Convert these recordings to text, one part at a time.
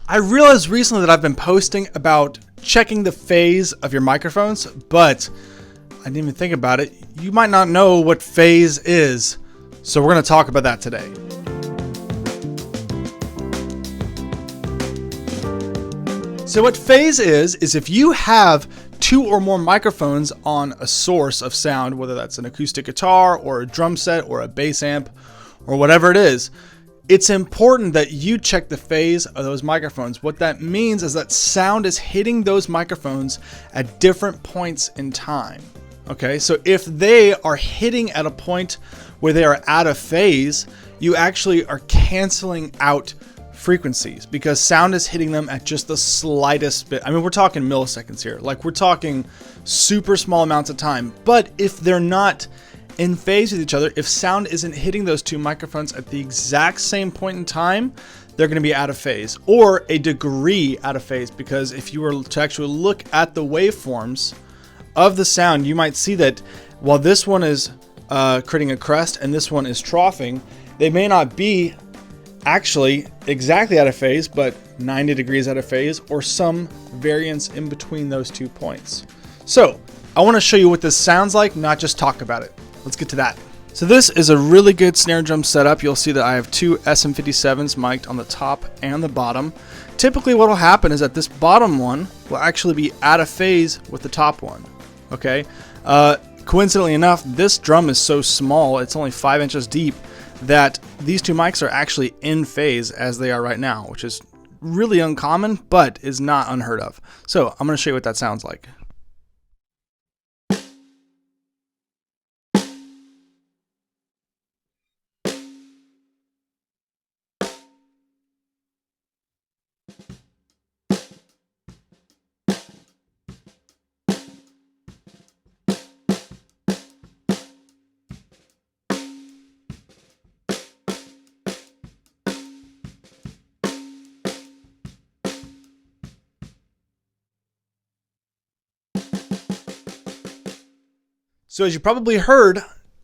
I realized recently that I've been posting about checking the phase of your microphones, but I didn't even think about it. You might not know what phase is, so we're going to talk about that today. So what phase is if you have two or more microphones on a source of sound, whether that's an acoustic guitar or a drum set or a bass amp or whatever it is, it's important that you check the phase of those microphones. What that means is that sound is hitting those microphones at different points in time. Okay, so if they are hitting at a point where they are out of phase, you actually are canceling out frequencies because sound is hitting them at just the slightest bit. I mean, we're talking milliseconds here. Like, we're talking super small amounts of time. But if they're not in phase with each other, if sound isn't hitting those two microphones at the exact same point in time, they're going to be out of phase, or a degree out of phase, because if you were to actually look at the waveforms of the sound, you might see that while this one is creating a crest and this one is troughing, they may not be actually exactly out of phase, but 90 degrees out of phase, or some variance in between those 2 points. So I want to show you what this sounds like, not just talk about it. Let's get to that. So this is a really good snare drum setup. You'll see that I have two SM57s mic'd on the top and the bottom. Typically what will happen is that this bottom one will actually be out of phase with the top one. Okay. Coincidentally enough, this drum is so small, it's only 5 inches deep, that these two mics are actually in phase as they are right now, which is really uncommon, but is not unheard of. So I'm going to show you what that sounds like. So as you probably heard,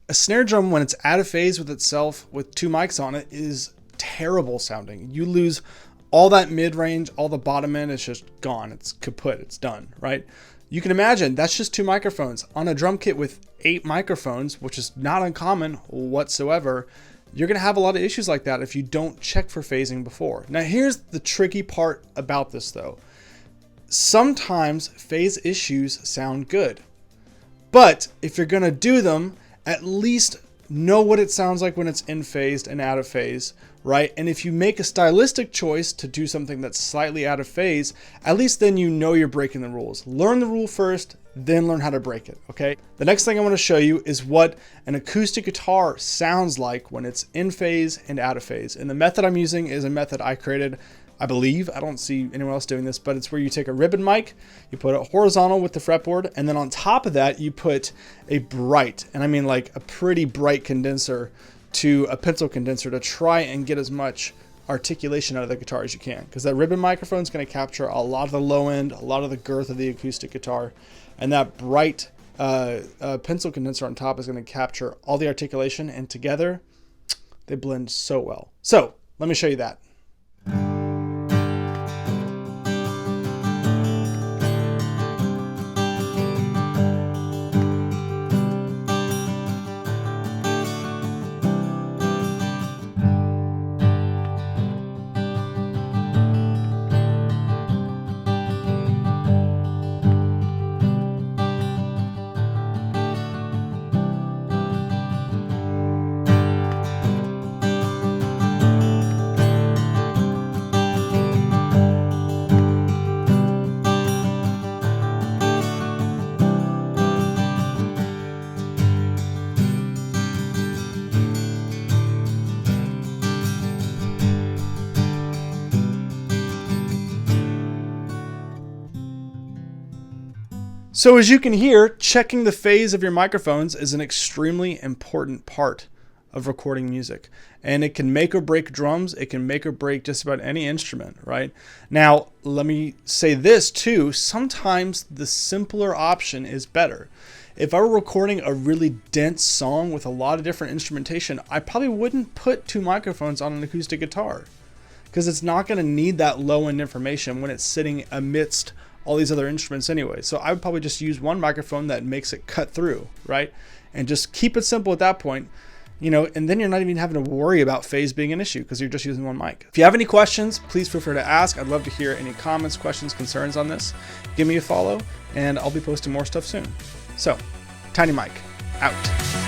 a snare drum, when it's out of phase with itself with two mics on it, is terrible sounding. You lose all that mid-range, all the bottom end, it's just gone. It's kaput, it's done, right? You can imagine that's just two microphones. On a drum kit with 8 microphones, which is not uncommon whatsoever, you're gonna have a lot of issues like that if you don't check for phasing before. Now here's the tricky part about this though. Sometimes phase issues sound good. But if you're going to do them, at least know what it sounds like when it's in phase and out of phase, right? And if you make a stylistic choice to do something that's slightly out of phase, at least then you know you're breaking the rules. Learn the rule first, then learn how to break it, okay? The next thing I want to show you is what an acoustic guitar sounds like when it's in phase and out of phase. And the method I'm using is a method I created, I believe. I don't see anyone else doing this, but it's where you take a ribbon mic, you put it horizontal with the fretboard, and then on top of that, you put a bright, and I mean like a pretty bright condenser to a pencil condenser to try and get as much articulation out of the guitar as you can. Because that ribbon microphone is going to capture a lot of the low end, a lot of the girth of the acoustic guitar, and that bright pencil condenser on top is going to capture all the articulation, and together they blend so well. So let me show you that. So as you can hear, checking the phase of your microphones is an extremely important part of recording music. And it can make or break drums. It can make or break just about any instrument, right? Now, let me say this too. Sometimes the simpler option is better. If I were recording a really dense song with a lot of different instrumentation, I probably wouldn't put two microphones on an acoustic guitar. because it's not going to need that low end information when it's sitting amidst all these other instruments anyway. So I would probably just use one microphone that makes it cut through, right? And just keep it simple at that point, you know, and then you're not even having to worry about phase being an issue because you're just using one mic. If you have any questions, please feel free to ask. I'd love to hear any comments, questions, concerns on this. Give me a follow and I'll be posting more stuff soon. So, Tiny Mike, out.